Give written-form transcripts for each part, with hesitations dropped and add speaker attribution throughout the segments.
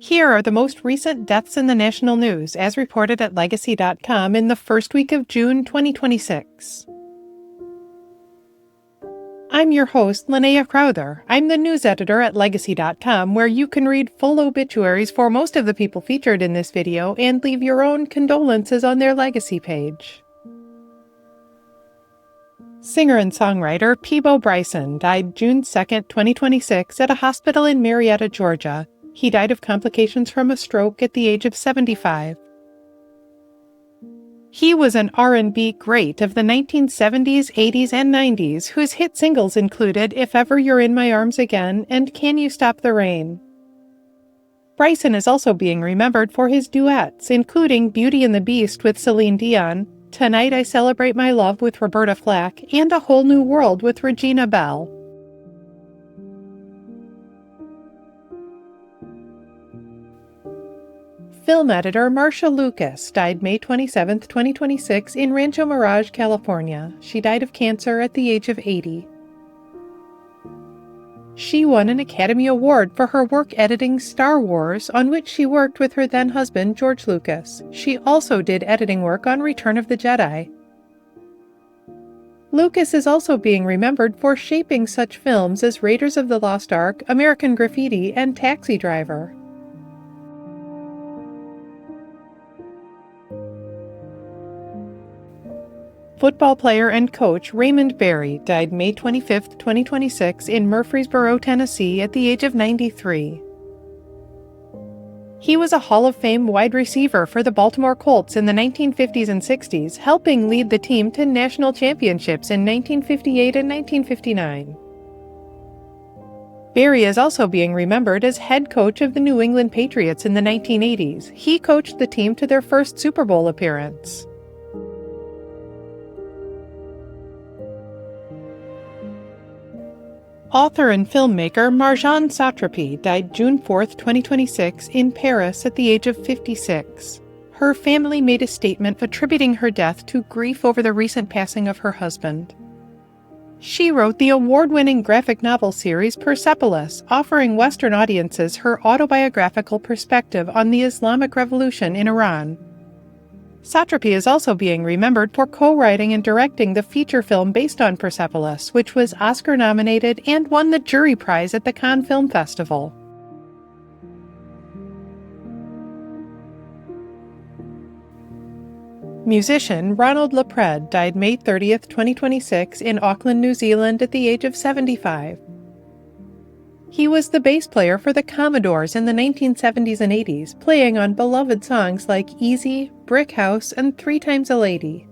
Speaker 1: Here are the most recent deaths in the national news, as reported at Legacy.com in the first week of June 2026. I'm your host, Linnea Crowther. I'm the news editor at Legacy.com, where you can read full obituaries for most of the people featured in this video and leave your own condolences on their Legacy page. Singer and songwriter Peabo Bryson died June 2, 2026 at a hospital in Marietta, Georgia. He died of complications from a stroke at the age of 75. He was an R&B great of the 1970s, 80s, and 90s, whose hit singles included If Ever You're in My Arms Again and Can You Stop the Rain. Bryson is also being remembered for his duets, including Beauty and the Beast with Celine Dion, Tonight I Celebrate My Love with Roberta Flack, and A Whole New World with Regina Belle. Film editor Marcia Lucas died May 27, 2026 in Rancho Mirage, California. She died of cancer at the age of 80. She won an Academy Award for her work editing Star Wars, on which she worked with her then-husband George Lucas. She also did editing work on Return of the Jedi. Lucas is also being remembered for shaping such films as Raiders of the Lost Ark, American Graffiti, and Taxi Driver. Football player and coach Raymond Berry died May 25, 2026 in Murfreesboro, Tennessee at the age of 93. He was a Hall of Fame wide receiver for the Baltimore Colts in the 1950s and 60s, helping lead the team to national championships in 1958 and 1959. Berry is also being remembered as head coach of the New England Patriots in the 1980s. He coached the team to their first Super Bowl appearance. Author and filmmaker Marjane Satrapi died June 4, 2026 in Paris at the age of 56. Her family made a statement attributing her death to grief over the recent passing of her husband. She wrote the award-winning graphic novel series Persepolis, offering Western audiences her autobiographical perspective on the Islamic Revolution in Iran. Satrapi is also being remembered for co-writing and directing the feature film based on Persepolis, which was Oscar-nominated and won the jury prize at the Cannes Film Festival. Musician Ronald LaPread died May 30, 2026 in Auckland, New Zealand at the age of 75. He was the bass player for the Commodores in the 1970s and 80s, playing on beloved songs like Easy, Brick House, and 3 Times a Lady.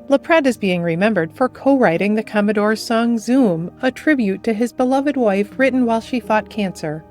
Speaker 1: LaPread is being remembered for co-writing the Commodores' song Zoom, a tribute to his beloved wife written while she fought cancer.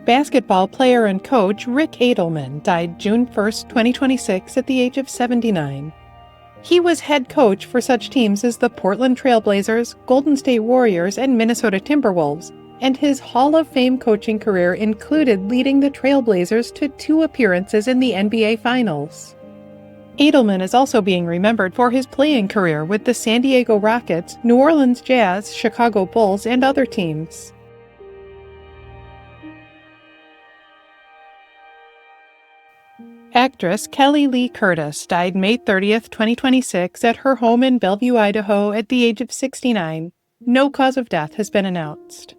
Speaker 1: Basketball player and coach Rick Adelman died June 1, 2026 at the age of 79. He was head coach for such teams as the Portland Trail Blazers, Golden State Warriors, and Minnesota Timberwolves, and his Hall of Fame coaching career included leading the Trail Blazers to 2 appearances in the NBA Finals. Adelman is also being remembered for his playing career with the San Diego Rockets, New Orleans Jazz, Chicago Bulls, and other teams. Actress Kelly Lee Curtis died May 30, 2026 at her home in Bellevue, Idaho at the age of 69. No cause of death has been announced.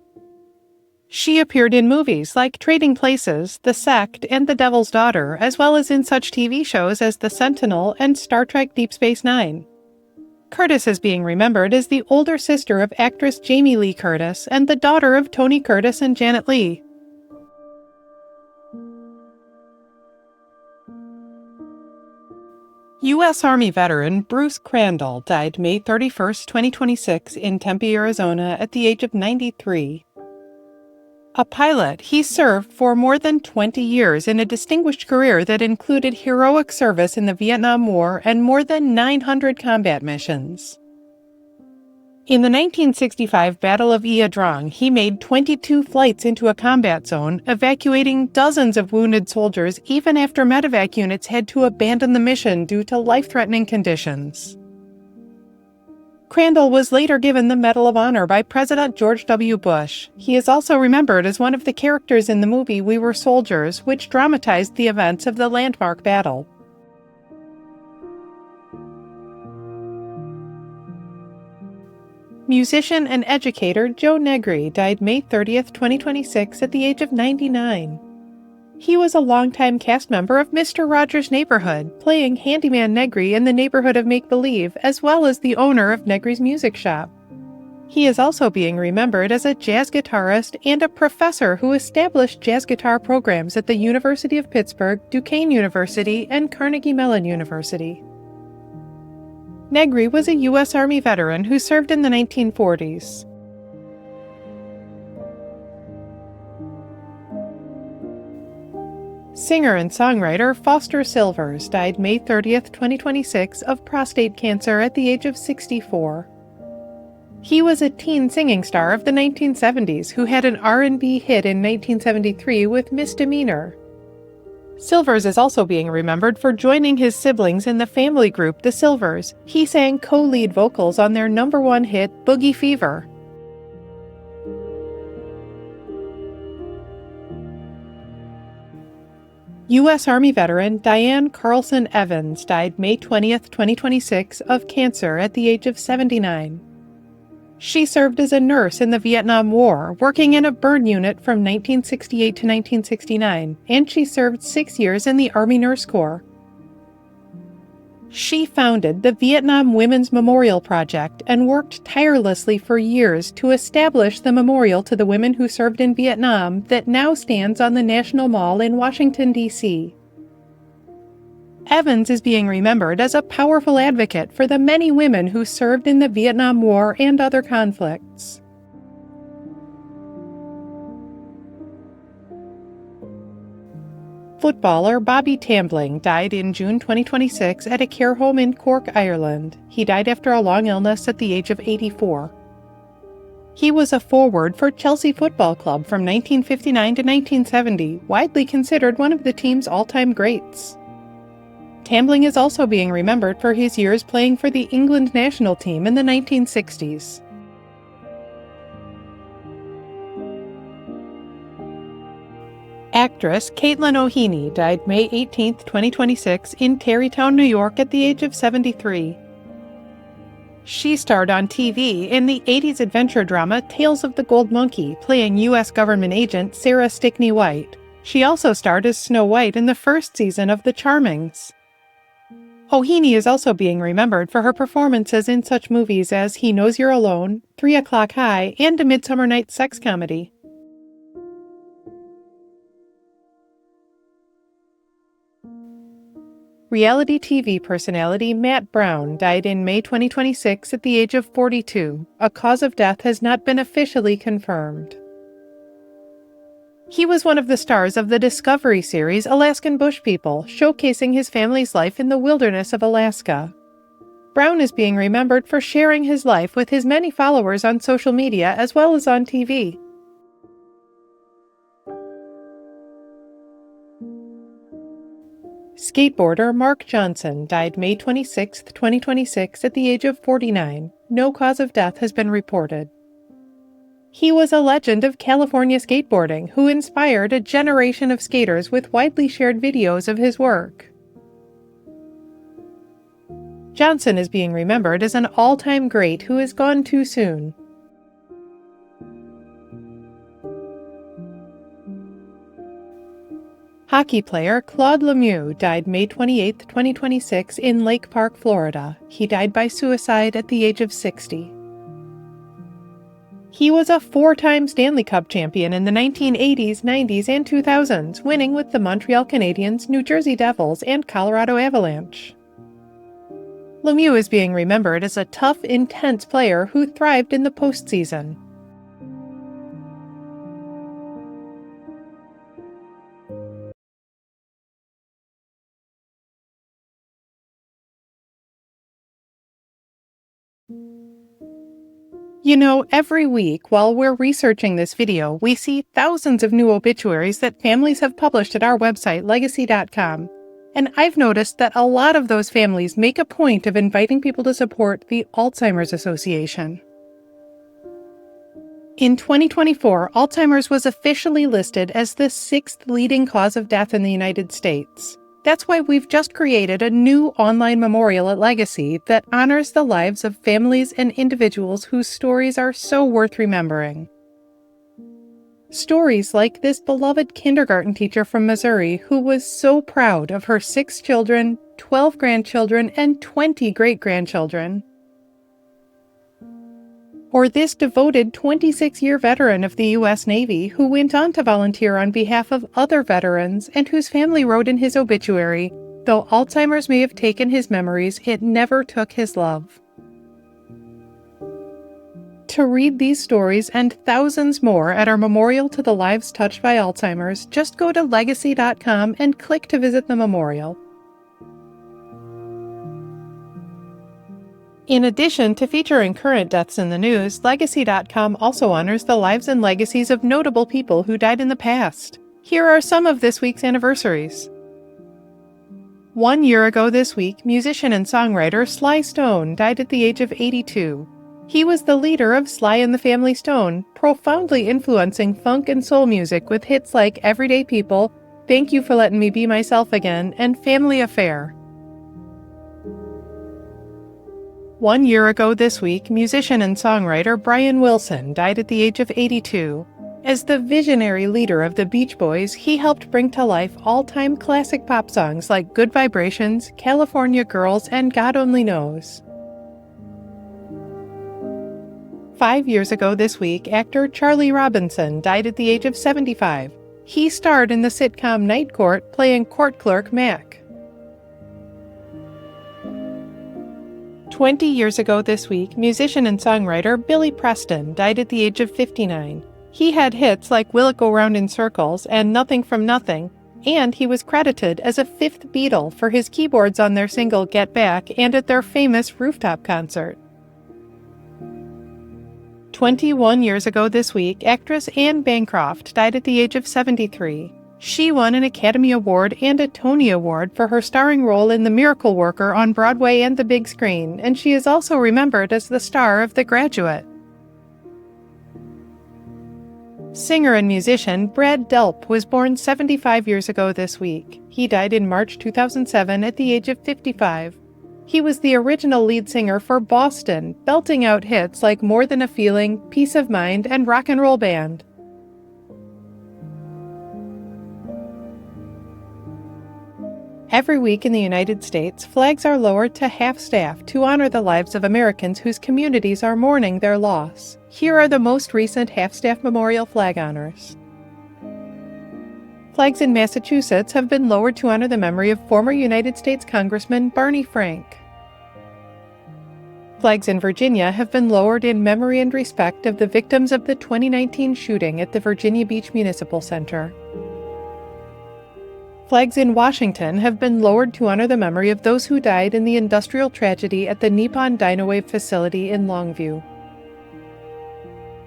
Speaker 1: She appeared in movies like Trading Places, The Sect, and The Devil's Daughter, as well as in such TV shows as The Sentinel and Star Trek Deep Space Nine. Curtis is being remembered as the older sister of actress Jamie Lee Curtis and the daughter of Tony Curtis and Janet Leigh. U.S. Army veteran Bruce Crandall died May 31, 2026 in Tempe, Arizona at the age of 93. A pilot, he served for more than 20 years in a distinguished career that included heroic service in the Vietnam War and more than 900 combat missions. In the 1965 Battle of Ia Drang, he made 22 flights into a combat zone, evacuating dozens of wounded soldiers even after medevac units had to abandon the mission due to life-threatening conditions. Crandall was later given the Medal of Honor by President George W. Bush. He is also remembered as one of the characters in the movie We Were Soldiers, which dramatized the events of the landmark battle. Musician and educator Joe Negri died May 30th, 2026 at the age of 99. He was a longtime cast member of Mr. Rogers' Neighborhood, playing handyman Negri in the neighborhood of make-believe, as well as the owner of Negri's Music Shop. He is also being remembered as a jazz guitarist and a professor who established jazz guitar programs at the University of Pittsburgh, Duquesne University, and Carnegie Mellon University. Negri was a U.S. Army veteran who served in the 1940s. Singer and songwriter Foster Sylvers died May 30th, 2026 of prostate cancer at the age of 64. He was a teen singing star of the 1970s who had an R&B hit in 1973 with Misdemeanor. Sylvers is also being remembered for joining his siblings in the family group The Sylvers. He sang co-lead vocals on their #1 hit, Boogie Fever. U.S. Army veteran Diane Carlson Evans died May 20th, 2026 of cancer at the age of 79. She served as a nurse in the Vietnam War, working in a burn unit from 1968 to 1969, and she served 6 years in the Army Nurse Corps. She founded the Vietnam Women's Memorial Project and worked tirelessly for years to establish the memorial to the women who served in Vietnam that now stands on the National Mall in Washington, D.C. Evans is being remembered as a powerful advocate for the many women who served in the Vietnam War and other conflicts. Footballer Bobby Tambling died in June 2026 at a care home in Cork, Ireland. He died after a long illness at the age of 84. He was a forward for Chelsea Football Club from 1959 to 1970, widely considered one of the team's all-time greats. Tambling is also being remembered for his years playing for the England national team in the 1960s. Actress Caitlin O'Heaney died May 18, 2026 in Tarrytown, New York at the age of 73. She starred on TV in the 80s adventure drama Tales of the Gold Monkey, playing U.S. government agent Sarah Stickney White. She also starred as Snow White in the first season of The Charmings. O'Heaney is also being remembered for her performances in such movies as He Knows You're Alone, 3 O'Clock High, and A Midsummer Night's Sex Comedy. Reality TV personality Matt Brown died in May 2026 at the age of 42. A cause of death has not been officially confirmed. He was one of the stars of the Discovery series Alaskan Bush People, showcasing his family's life in the wilderness of Alaska. Brown is being remembered for sharing his life with his many followers on social media as well as on TV. Skateboarder Marc Johnson died May 26, 2026 at the age of 49. No cause of death has been reported. He was a legend of California skateboarding who inspired a generation of skaters with widely shared videos of his work. Johnson is being remembered as an all-time great who is gone too soon. Hockey player Claude Lemieux died May 28, 2026 in Lake Park, Florida. He died by suicide at the age of 60. He was a 4-time Stanley Cup champion in the 1980s, 90s, and 2000s, winning with the Montreal Canadiens, New Jersey Devils, and Colorado Avalanche. Lemieux is being remembered as a tough, intense player who thrived in the postseason. You know, every week while we're researching this video, we see thousands of new obituaries that families have published at our website, Legacy.com. And I've noticed that a lot of those families make a point of inviting people to support the Alzheimer's Association. In 2024, Alzheimer's was officially listed as the 6th leading cause of death in the United States. That's why we've just created a new online memorial at Legacy that honors the lives of families and individuals whose stories are so worth remembering. Stories like this beloved kindergarten teacher from Missouri who was so proud of her 6 children, 12 grandchildren, and 20 great-grandchildren. Or this devoted 26-year veteran of the U.S. Navy who went on to volunteer on behalf of other veterans and whose family wrote in his obituary, "Though Alzheimer's may have taken his memories, it never took his love." To read these stories and thousands more at our memorial to the lives touched by Alzheimer's, just go to Legacy.com and click to visit the memorial. In addition to featuring current deaths in the news, Legacy.com also honors the lives and legacies of notable people who died in the past. Here are some of this week's anniversaries. 1 year ago this week, musician and songwriter Sly Stone died at the age of 82. He was the leader of Sly and the Family Stone, profoundly influencing funk and soul music with hits like Everyday People, Thank You for Letting Me Be Myself Again, and Family Affair. 1 year ago this week, musician and songwriter Brian Wilson died at the age of 82. As the visionary leader of the Beach Boys, he helped bring to life all-time classic pop songs like Good Vibrations, California Girls, and God Only Knows. 5 years ago this week, actor Charlie Robinson died at the age of 75. He starred in the sitcom Night Court, playing court clerk Mac. 20 years ago this week, musician and songwriter Billy Preston died at the age of 59. He had hits like Will It Go Round in Circles and Nothing from Nothing, and he was credited as a fifth Beatle for his keyboards on their single Get Back and at their famous rooftop concert. 21 years ago this week, actress Anne Bancroft died at the age of 73. She won an Academy Award and a Tony Award for her starring role in The Miracle Worker on Broadway and the big screen, and she is also remembered as the star of The Graduate. Singer and musician Brad Delp was born 75 years ago this week. He died in March 2007 at the age of 55. He was the original lead singer for Boston, belting out hits like More Than a Feeling, Peace of Mind, and Rock and Roll Band. Every week in the United States, flags are lowered to half-staff to honor the lives of Americans whose communities are mourning their loss. Here are the most recent half-staff memorial flag honors. Flags in Massachusetts have been lowered to honor the memory of former United States Congressman Barney Frank. Flags in Virginia have been lowered in memory and respect of the victims of the 2019 shooting at the Virginia Beach Municipal Center. Flags in Washington have been lowered to honor the memory of those who died in the industrial tragedy at the Nippon Dynawave facility in Longview.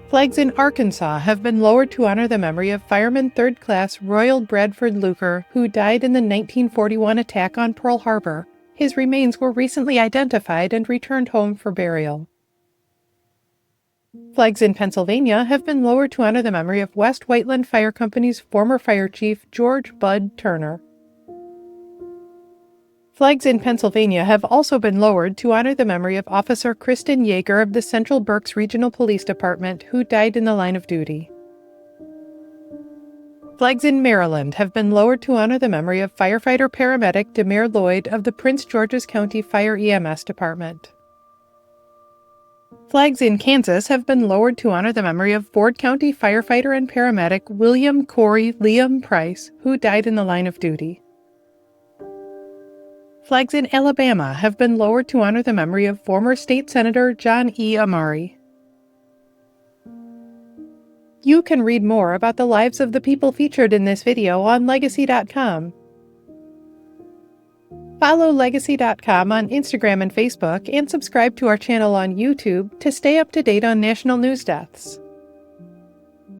Speaker 1: Flags in Arkansas have been lowered to honor the memory of Fireman 3rd Class Royal Bradford Luker, who died in the 1941 attack on Pearl Harbor. His remains were recently identified and returned home for burial. Flags in Pennsylvania have been lowered to honor the memory of West Whiteland Fire Company's former fire chief, George Bud Turner. Flags in Pennsylvania have also been lowered to honor the memory of Officer Kristen Yeager of the Central Berks Regional Police Department, who died in the line of duty. Flags in Maryland have been lowered to honor the memory of firefighter-paramedic Demare Lloyd of the Prince George's County Fire EMS Department. Flags in Kansas have been lowered to honor the memory of Ford County firefighter and paramedic William Corey Liam Price, who died in the line of duty. Flags in Alabama have been lowered to honor the memory of former State Senator John E. Amari. You can read more about the lives of the people featured in this video on Legacy.com. Follow Legacy.com on Instagram and Facebook, and subscribe to our channel on YouTube to stay up to date on national news deaths.